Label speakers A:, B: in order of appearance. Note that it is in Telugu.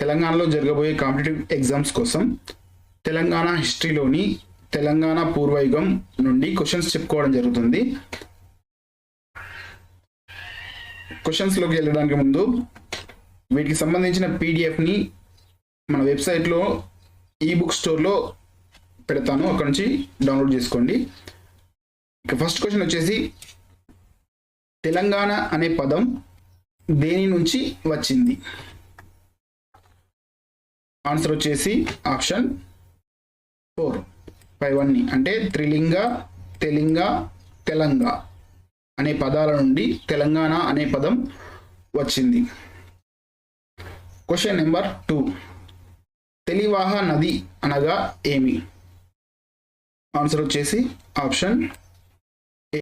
A: తెలంగాణలో జరగబోయే కాంపిటేటివ్ ఎగ్జామ్స్ కోసం తెలంగాణ హిస్టరీలోని తెలంగాణ పూర్వయుగం నుండి క్వశ్చన్స్ చెప్పుకోవడం జరుగుతుంది. క్వశ్చన్స్లోకి వెళ్ళడానికి ముందు వీటికి సంబంధించిన పీడిఎఫ్ని మన వెబ్సైట్లో ఈబుక్ స్టోర్లో పెడతాను, అక్కడ నుంచి డౌన్లోడ్ చేసుకోండి. ఇక ఫస్ట్ క్వశ్చన్ వచ్చేసి, తెలంగాణ అనే పదం దేని నుంచి వచ్చింది? ఆన్సర్ వచ్చేసి ఆప్షన్ 4 పైవన్నీ, అంటే త్రిలింగ, తెలింగ, తెలంగ అనే పదాల నుండి తెలంగాణ అనే పదం వచ్చింది. క్వశ్చన్ నెంబర్ 2, తెలివాహ నది అనగా ఏమి? ఆన్సర్ వచ్చేసి ఆప్షన్